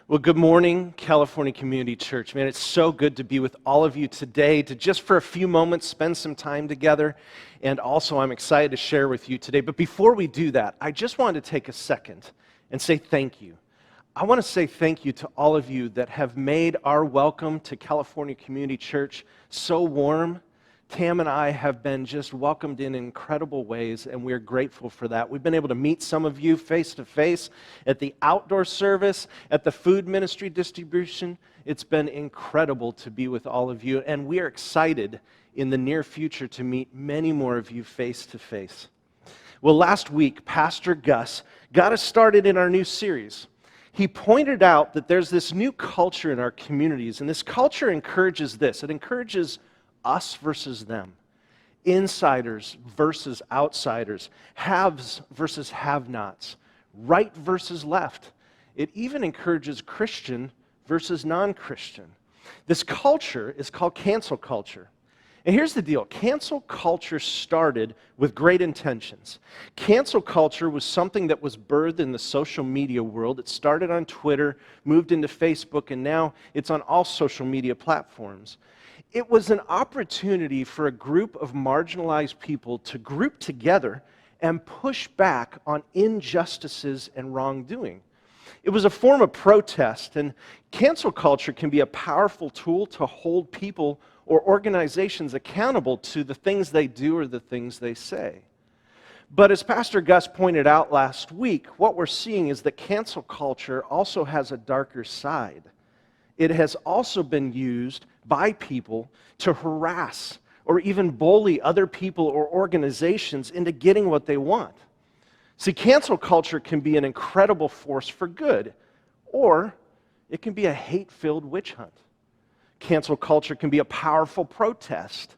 Well, good morning, California Community Church. Man, it's so good to be with all of you today, to just for a few moments spend some time together. And also, I'm excited to share with you today. But before we do that, I just wanted to take a second and say thank you. I want to say thank you to all of you that have made our welcome to California Community Church so warm. Tam and I have been just welcomed in incredible ways, and we're grateful for that. We've been able to meet some of you face to face at the outdoor service, at the food ministry distribution. It's been incredible to be with all of you, and we are excited in the near future to meet many more of you face to face. Well, last week, Pastor Gus got us started in our new series. He pointed out that there's this new culture in our communities, and this culture encourages this. It encourages us versus them, insiders versus outsiders, haves versus have-nots, right versus left. It even encourages Christian versus non-Christian. This culture is called cancel culture. And here's the deal. Cancel culture started with great intentions. Cancel culture was something that was birthed in the social media world. It started on Twitter, moved into Facebook, and now it's on all social media platforms. It was an opportunity for a group of marginalized people to group together and push back on injustices and wrongdoing. It was a form of protest, and cancel culture can be a powerful tool to hold people or organizations accountable to the things they do or the things they say. But as Pastor Gus pointed out last week, what we're seeing is that cancel culture also has a darker side. It has also been used by people to harass or even bully other people or organizations into getting what they want. See, cancel culture can be an incredible force for good, or it can be a hate-filled witch hunt. Cancel culture can be a powerful protest,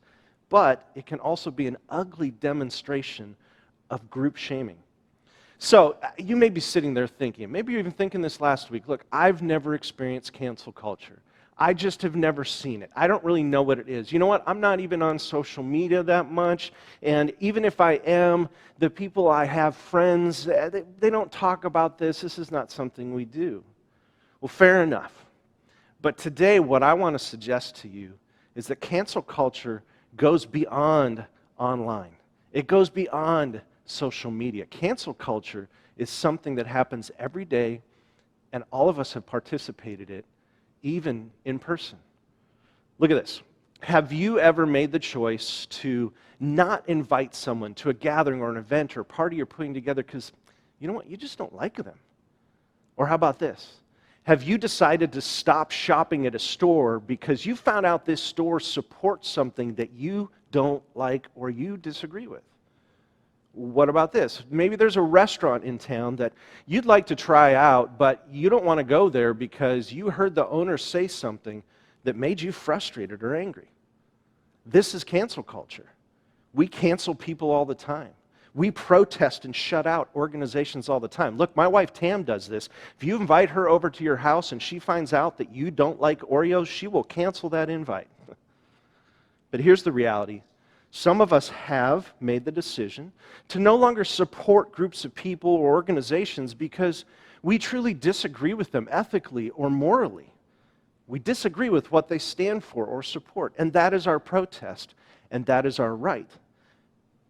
but it can also be an ugly demonstration of group shaming. So you may be sitting there thinking, maybe you're even thinking this last week, look, I've never experienced cancel culture. I just have never seen it. I don't really know what it is. You know what? I'm not even on social media that much, and even if I am, the people I have friends, they don't talk about this. This is not something we do. Well, fair enough. But today, what I want to suggest to you is that cancel culture goes beyond online. It goes beyond social media. Cancel culture is something that happens every day, and all of us have participated in it, even in person. Look at this. Have you ever made the choice to not invite someone to a gathering or an event or a party you're putting together because, you know what, you just don't like them? Or how about this? Have you decided to stop shopping at a store because you found out this store supports something that you don't like or you disagree with? What about this? Maybe there's a restaurant in town that you'd like to try out, but you don't want to go there because you heard the owner say something that made you frustrated or angry. This is cancel culture. We cancel people all the time. We protest and shut out organizations all the time. Look, my wife Tam does this. If you invite her over to your house and she finds out that you don't like Oreos, she will cancel that invite. But here's the reality. Some of us have made the decision to no longer support groups of people or organizations because we truly disagree with them ethically or morally. We disagree with what they stand for or support, and that is our protest, and that is our right.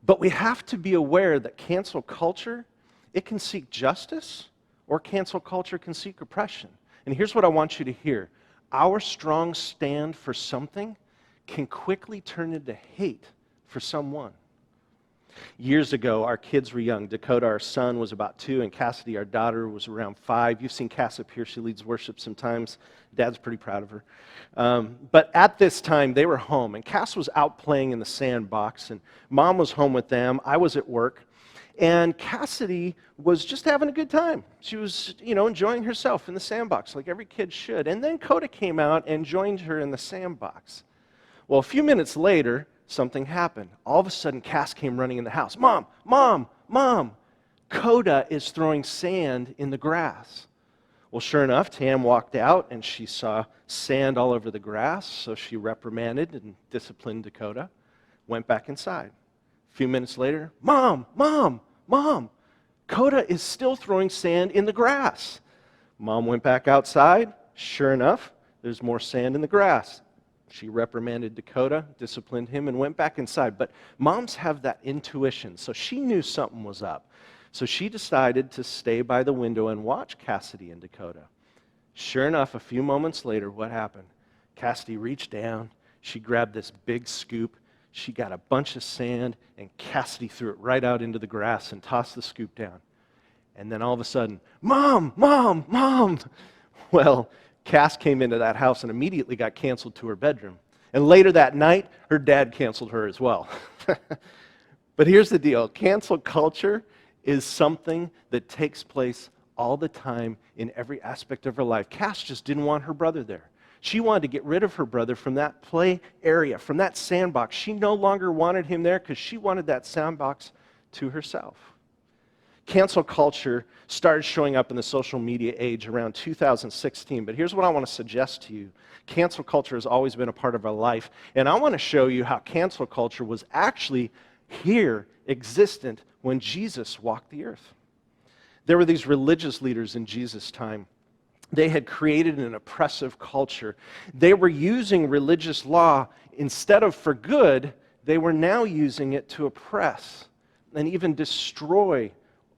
But we have to be aware that cancel culture, it can seek justice, or cancel culture can seek oppression. And here's what I want you to hear. Our strong stand for something can quickly turn into hate for someone. Years ago, our kids were young. Dakota, our son, was about 2, and Cassidy, our daughter, was around 5. You've seen Cass up here. She leads worship sometimes. Dad's pretty proud of her. But at this time, they were home, and Cass was out playing in the sandbox, and Mom was home with them. I was at work, and Cassidy was just having a good time. She was, enjoying herself in the sandbox like every kid should. And then Coda came out and joined her in the sandbox. Well, a few minutes later, something happened. All of a sudden, Cass came running in the house. Mom, Mom, Mom, Coda is throwing sand in the grass. Well, sure enough, Tam walked out and she saw sand all over the grass, so she reprimanded and disciplined Dakota, went back inside. A few minutes later, Mom, Mom, Mom, Coda is still throwing sand in the grass. Mom went back outside. Sure enough, there's more sand in the grass. She reprimanded Dakota, disciplined him, and went back inside. But moms have that intuition, so she knew something was up. So she decided to stay by the window and watch Cassidy and Dakota. Sure enough, a few moments later, what happened? Cassidy reached down. She grabbed this big scoop. She got a bunch of sand, and Cassidy threw it right out into the grass and tossed the scoop down. And then all of a sudden, Mom, Mom, Mom! Well, Cass came into that house and immediately got canceled to her bedroom. And later that night, her dad canceled her as well. But here's the deal. Cancel culture is something that takes place all the time in every aspect of her life. Cass just didn't want her brother there. She wanted to get rid of her brother from that play area, from that sandbox. She no longer wanted him there because she wanted that sandbox to herself. Cancel culture started showing up in the social media age around 2016, but here's what I want to suggest to you. Cancel culture has always been a part of our life, and I want to show you how cancel culture was actually here, existent, when Jesus walked the earth. There were these religious leaders in Jesus' time. They had created an oppressive culture. They were using religious law instead of for good, they were now using it to oppress and even destroy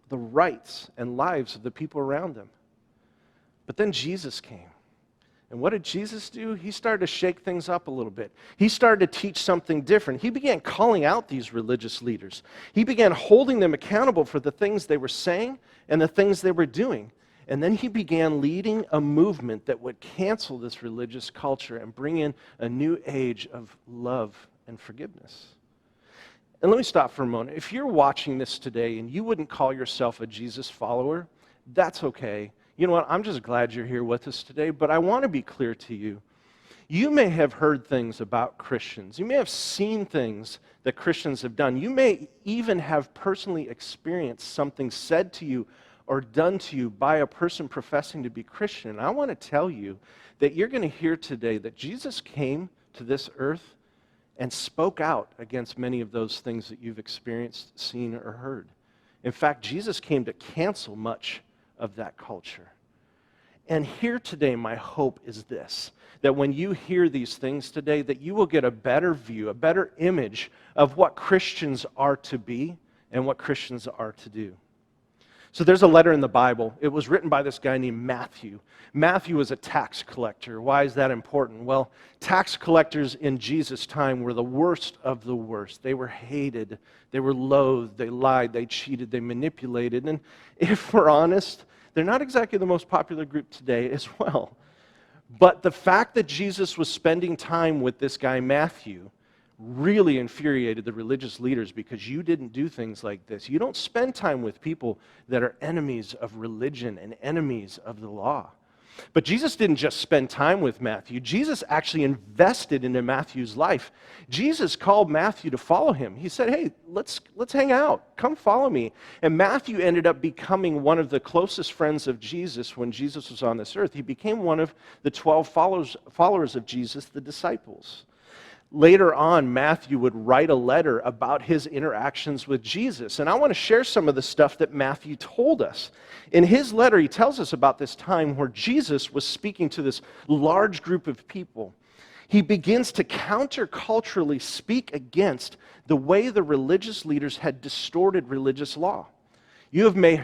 the rights and lives of the people around them. But then Jesus came. And what did Jesus do? He started to shake things up a little bit. He started to teach something different. He began calling out these religious leaders. He began holding them accountable for the things they were saying and the things they were doing. And then he began leading a movement that would cancel this religious culture and bring in a new age of love and forgiveness. And let me stop for a moment. If you're watching this today and you wouldn't call yourself a Jesus follower, that's okay. You know what? I'm just glad you're here with us today, but I want to be clear to you. You may have heard things about Christians. You may have seen things that Christians have done. You may even have personally experienced something said to you or done to you by a person professing to be Christian. And I want to tell you that you're going to hear today that Jesus came to this earth and spoke out against many of those things that you've experienced, seen, or heard. In fact, Jesus came to cancel much of that culture. And here today, my hope is this, that when you hear these things today, that you will get a better view, a better image of what Christians are to be and what Christians are to do. So there's a letter in the Bible. It was written by this guy named Matthew. Matthew was a tax collector. Why is that important? Well, tax collectors in Jesus' time were the worst of the worst. They were hated. They were loathed. They lied. They cheated. They manipulated. And if we're honest, they're not exactly the most popular group today as well. But the fact that Jesus was spending time with this guy Matthew really infuriated the religious leaders, because you didn't do things like this. You don't spend time with people that are enemies of religion and enemies of the law. But Jesus didn't just spend time with Matthew. Jesus actually invested into Matthew's life. Jesus called Matthew to follow him. He said, hey, let's hang out. Come follow me. And Matthew ended up becoming one of the closest friends of Jesus when Jesus was on this earth. He became one of the 12 followers of Jesus, the disciples. Later on, Matthew would write a letter about his interactions with Jesus. And I want to share some of the stuff that Matthew told us. In his letter, he tells us about this time where Jesus was speaking to this large group of people. He begins to counterculturally speak against the way the religious leaders had distorted religious law. You may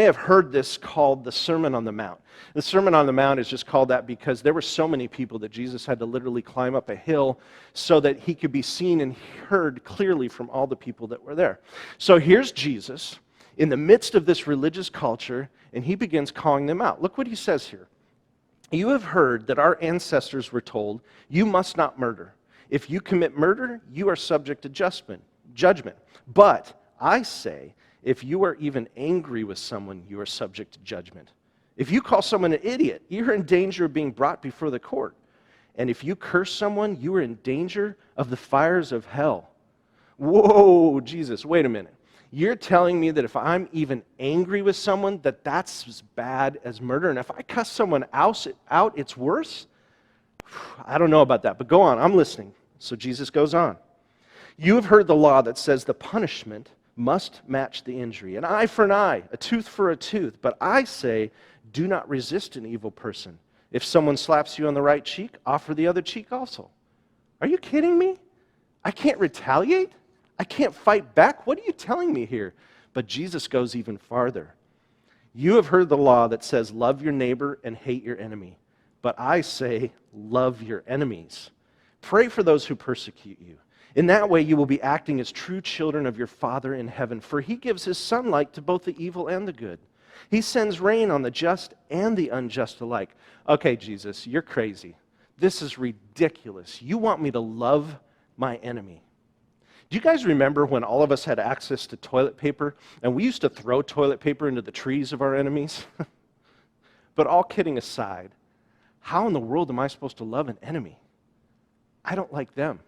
have heard this called the Sermon on the Mount. The Sermon on the Mount is just called that because there were so many people that Jesus had to literally climb up a hill so that he could be seen and heard clearly from all the people that were there. So here's Jesus in the midst of this religious culture, and he begins calling them out. Look what he says here. You have heard that our ancestors were told, you must not murder. If you commit murder, you are subject to judgment. But I say, if you are even angry with someone, you are subject to judgment. If you call someone an idiot, you're in danger of being brought before the court. And if you curse someone, you are in danger of the fires of hell. Whoa, Jesus, wait a minute. You're telling me that if I'm even angry with someone, that's as bad as murder? And if I cuss someone else out, it's worse? I don't know about that, but go on. I'm listening. So Jesus goes on. You have heard the law that says the punishment must match the injury. An eye for an eye, a tooth for a tooth. But I say, do not resist an evil person. If someone slaps you on the right cheek, offer the other cheek also. Are you kidding me? I can't retaliate? I can't fight back? What are you telling me here? But Jesus goes even farther. You have heard the law that says, love your neighbor and hate your enemy. But I say, love your enemies. Pray for those who persecute you. In that way, you will be acting as true children of your Father in heaven, for he gives his sunlight to both the evil and the good. He sends rain on the just and the unjust alike. Okay, Jesus, you're crazy. This is ridiculous. You want me to love my enemy. Do you guys remember when all of us had access to toilet paper, and we used to throw toilet paper into the trees of our enemies? But all kidding aside, how in the world am I supposed to love an enemy? I don't like them.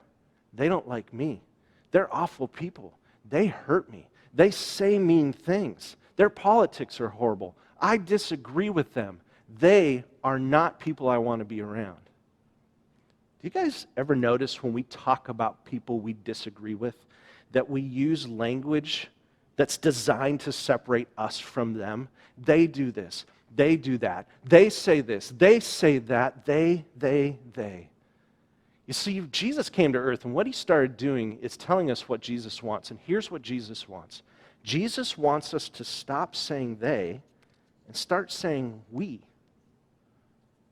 They don't like me. They're awful people. They hurt me. They say mean things. Their politics are horrible. I disagree with them. They are not people I want to be around. Do you guys ever notice when we talk about people we disagree with that we use language that's designed to separate us from them? They do this. They do that. They say this. They say that. They. You see, Jesus came to earth, and what he started doing is telling us what Jesus wants. And here's what Jesus wants. Jesus wants us to stop saying they and start saying we.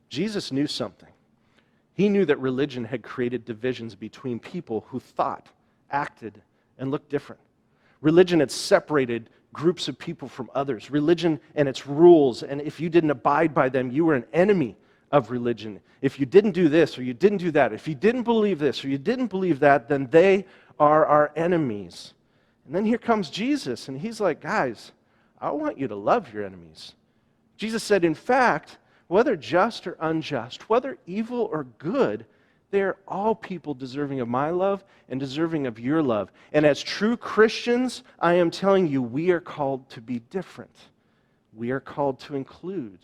Jesus knew something. He knew that religion had created divisions between people who thought, acted, and looked different. Religion had separated groups of people from others. Religion and its rules, and if you didn't abide by them, you were an enemy of religion. If you didn't do this or you didn't do that, if you didn't believe this or you didn't believe that, then they are our enemies. And then here comes Jesus, and he's like, guys, I want you to love your enemies. Jesus said, in fact, whether just or unjust, whether evil or good, they are all people deserving of my love and deserving of your love. And as true Christians, I am telling you, we are called to be different. We are called to include.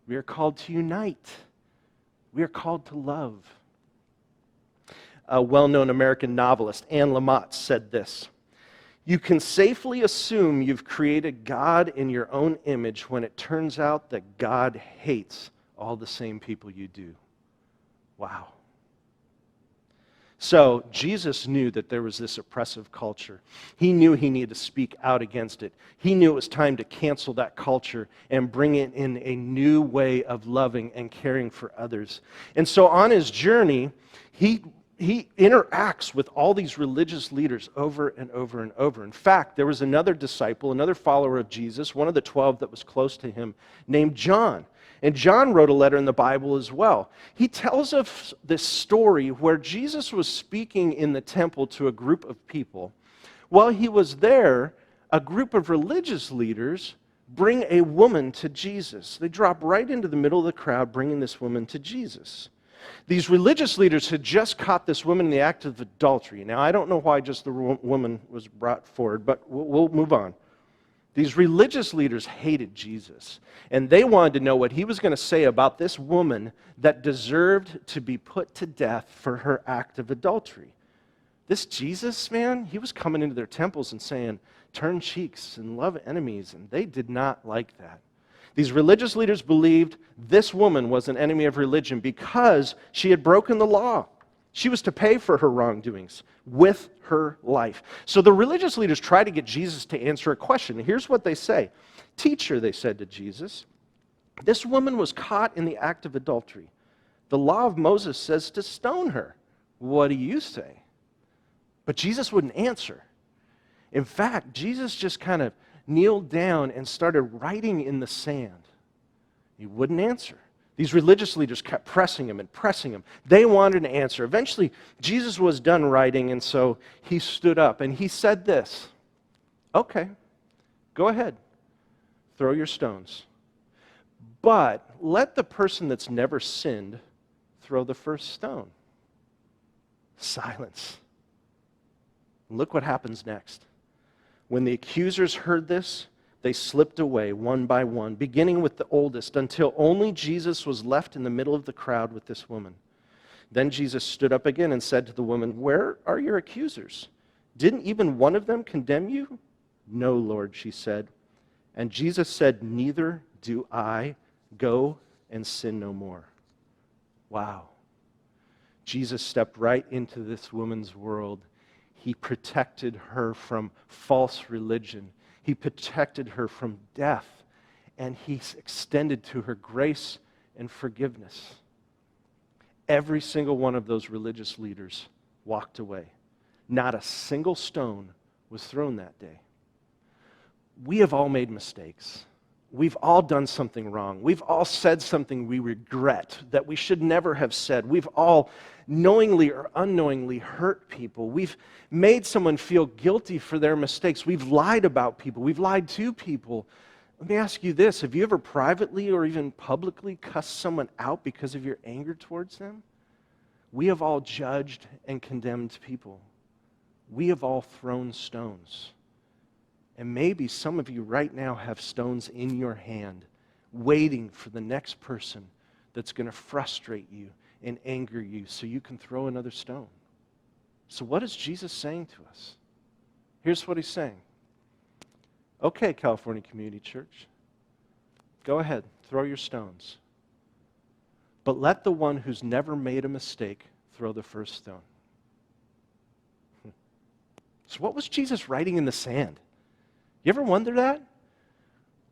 We are called to unite. We are called to love. A well-known American novelist, Anne Lamott, said this: you can safely assume you've created God in your own image when it turns out that God hates all the same people you do. Wow. So Jesus knew that there was this oppressive culture. He knew he needed to speak out against it. He knew it was time to cancel that culture and bring it in a new way of loving and caring for others. And so on his journey, he interacts with all these religious leaders over and over and over. In fact, there was another disciple, another follower of Jesus, one of the 12 that was close to him, named John. And John wrote a letter in the Bible as well. He tells us this story where Jesus was speaking in the temple to a group of people. While he was there, a group of religious leaders bring a woman to Jesus. They drop right into the middle of the crowd, bringing this woman to Jesus. These religious leaders had just caught this woman in the act of adultery. Now, I don't know why just the woman was brought forward, but we'll move on. These religious leaders hated Jesus, and they wanted to know what he was going to say about this woman that deserved to be put to death for her act of adultery. This Jesus, man, he was coming into their temples and saying, turn cheeks and love enemies, and they did not like that. These religious leaders believed this woman was an enemy of religion because she had broken the law. She was to pay for her wrongdoings with her life. So the religious leaders tried to get Jesus to answer a question. Here's what they say. Teacher, they said to Jesus, this woman was caught in the act of adultery. The law of Moses says to stone her. What do you say? But Jesus wouldn't answer. In fact, Jesus just kind of kneeled down and started writing in the sand. He wouldn't answer. These religious leaders kept pressing him and pressing him. They wanted an answer. Eventually, Jesus was done writing, and so he stood up and he said this, okay, go ahead, throw your stones. But let the person that's never sinned throw the first stone. Silence. Look what happens next. When the accusers heard this, they slipped away one by one, beginning with the oldest, until only Jesus was left in the middle of the crowd with this woman. Then Jesus stood up again and said to the woman, where are your accusers? Didn't even one of them condemn you? "No, Lord," she said. And Jesus said, "Neither do I. Go and sin no more." Wow. Jesus stepped right into this woman's world. He protected her from false religion. He protected her from death. And he extended to her grace and forgiveness. Every single one of those religious leaders walked away. Not a single stone was thrown that day. We have all made mistakes. We've all done something wrong. We've all said something we regret that we should never have said. We've all knowingly or unknowingly hurt people. We've made someone feel guilty for their mistakes. We've lied about people. We've lied to people. Let me ask you this. Have you ever privately or even publicly cussed someone out because of your anger towards them? We have all judged and condemned people. We have all thrown stones. And maybe some of you right now have stones in your hand, waiting for the next person that's going to frustrate you and anger you so you can throw another stone. So what is Jesus saying to us? Here's what he's saying. Okay, California Community Church, go ahead, throw your stones. But let the one who's never made a mistake throw the first stone. So what was Jesus writing in the sand? You ever wonder that?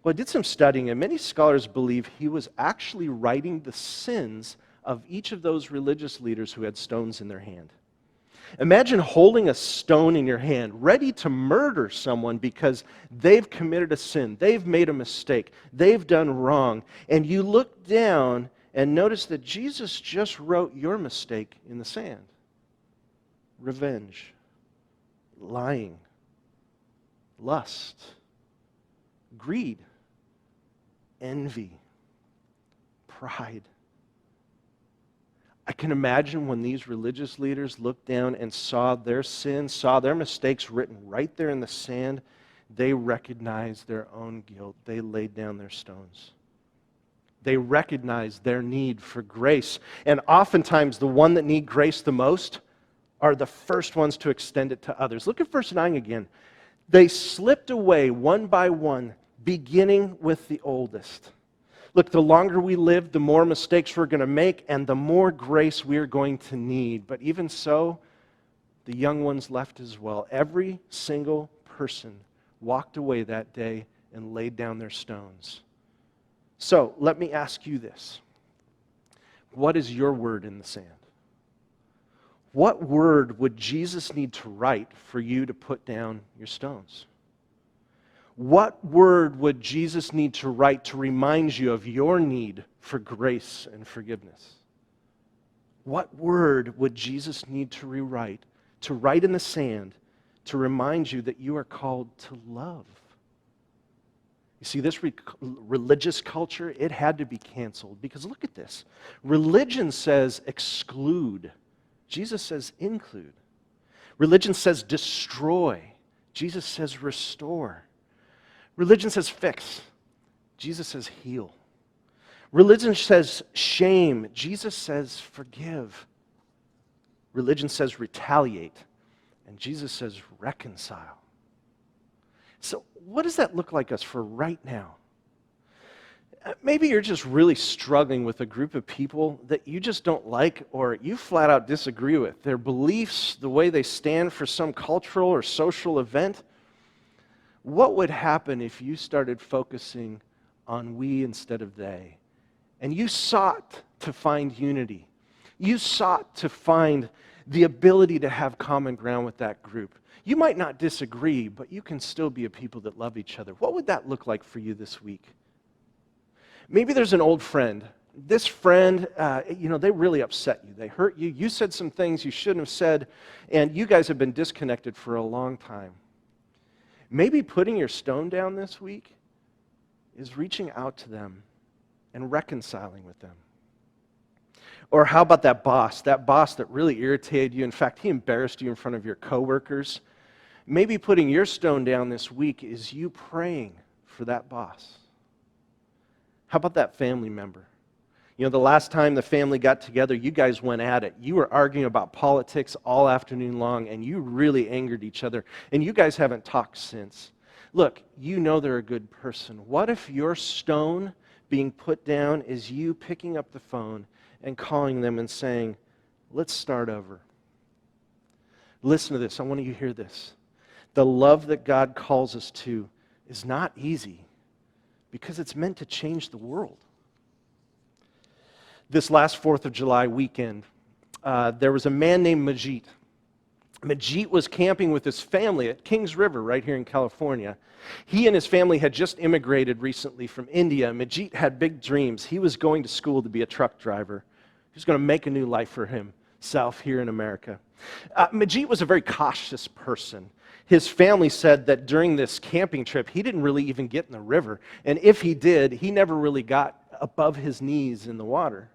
Well, I did some studying, and many scholars believe he was actually writing the sins of each of those religious leaders who had stones in their hand. Imagine holding a stone in your hand, ready to murder someone because they've committed a sin, they've made a mistake, they've done wrong, and you look down and notice that Jesus just wrote your mistake in the sand. Revenge, lying, lust, greed, envy, pride. I can imagine when these religious leaders looked down and saw their sins, saw their mistakes written right there in the sand, they recognized their own guilt. They laid down their stones. They recognized their need for grace. And oftentimes, the one that need grace the most are the first ones to extend it to others. Look at verse 9 again. They slipped away one by one, beginning with the oldest. Look, the longer we live, the more mistakes we're going to make, and the more grace we're going to need. But even so, the young ones left as well. Every single person walked away that day and laid down their stones. So, let me ask you this. What is your word in the sand? What word would Jesus need to write for you to put down your stones? What word would Jesus need to write to remind you of your need for grace and forgiveness? What word would Jesus need to rewrite, to write in the sand, to remind you that you are called to love? You see, this religious culture, it had to be canceled because look at this. Religion says exclude. Jesus says include. Religion says destroy. Jesus says restore. Religion says fix. Jesus says heal. Religion says shame. Jesus says forgive. Religion says retaliate. And Jesus says reconcile. So what does that look like us for right now? Maybe you're just really struggling with a group of people that you just don't like or you flat out disagree with. Their beliefs, the way they stand for some cultural or social event. What would happen if you started focusing on we instead of they? And you sought to find unity. You sought to find the ability to have common ground with that group. You might not disagree, but you can still be a people that love each other. What would that look like for you this week? Maybe there's an old friend. This friend, they really upset you. They hurt you. You said some things you shouldn't have said, and you guys have been disconnected for a long time. Maybe putting your stone down this week is reaching out to them and reconciling with them. Or how about that boss that really irritated you? In fact, he embarrassed you in front of your coworkers. Maybe putting your stone down this week is you praying for that boss. How about that family member? You know, the last time the family got together, you guys went at it. You were arguing about politics all afternoon long, and you really angered each other, and you guys haven't talked since. Look, you know they're a good person. What if your stone being put down is you picking up the phone and calling them and saying, let's start over? Listen to this. I want you to hear this. The love that God calls us to is not easy because it's meant to change the world. This last 4th of July weekend, there was a man named Majit. Majit was camping with his family at Kings River right here in California. He and his family had just immigrated recently from India. Majit had big dreams. He was going to school to be a truck driver. He was going to make a new life for himself here in America. Majit was a very cautious person. His family said that during this camping trip, he didn't really even get in the river. And if he did, he never really got above his knees in the water.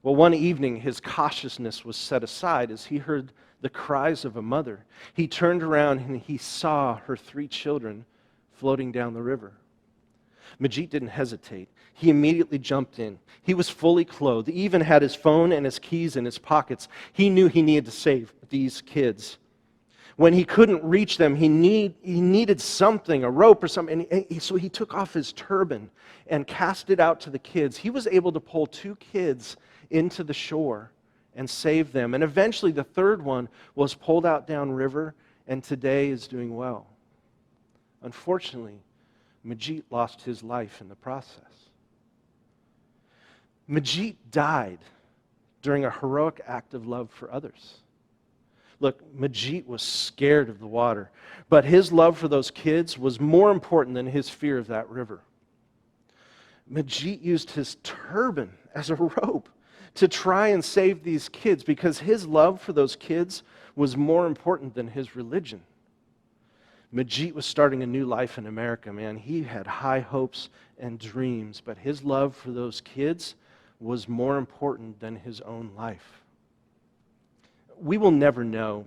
Well, one evening, his cautiousness was set aside as he heard the cries of a mother. He turned around and he saw her 3 children floating down the river. Majit didn't hesitate. He immediately jumped in. He was fully clothed. He even had his phone and his keys in his pockets. He knew he needed to save these kids. When he couldn't reach them, he needed something, a rope or something. So he took off his turban and cast it out to the kids. He was able to pull 2 kids into the shore and save them. And eventually the 3rd one was pulled out downriver and today is doing well. Unfortunately, Majit lost his life in the process. Majit died during a heroic act of love for others. Look, Majit was scared of the water, but his love for those kids was more important than his fear of that river. Majit used his turban as a rope to try and save these kids because his love for those kids was more important than his religion. Majit was starting a new life in America, man. He had high hopes and dreams, but his love for those kids was more important than his own life. We will never know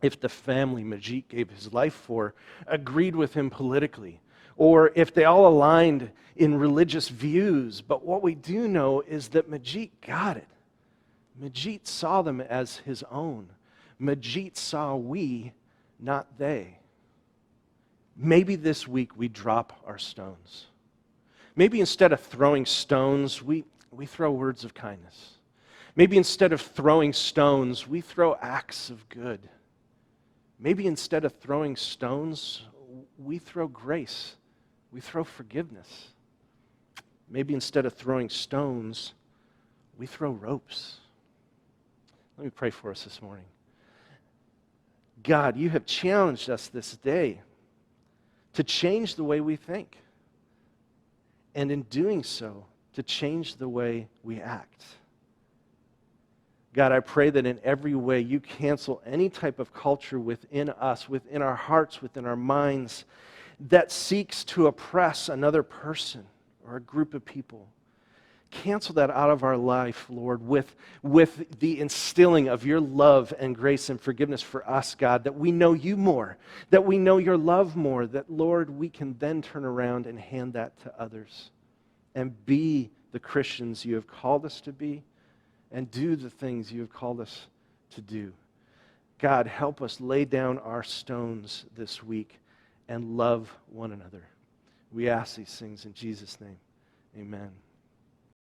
if the family Majit gave his life for agreed with him politically, or if they all aligned in religious views. But what we do know is that Majit got it. Majit saw them as his own. Majit saw we, not they. Maybe this week we drop our stones. Maybe instead of throwing stones, we throw words of kindness. Maybe instead of throwing stones, we throw acts of good. Maybe instead of throwing stones, we throw grace. We throw forgiveness. Maybe instead of throwing stones, we throw ropes. Let me pray for us this morning. God, you have challenged us this day to change the way we think. And in doing so, to change the way we act. God, I pray that in every way you cancel any type of culture within us, within our hearts, within our minds, that seeks to oppress another person or a group of people. Cancel that out of our life, Lord, with the instilling of your love and grace and forgiveness for us, God, that we know you more, that we know your love more, that, Lord, we can then turn around and hand that to others and be the Christians you have called us to be and do the things you have called us to do. God, help us lay down our stones this week and love one another. We ask these things in Jesus' name. Amen.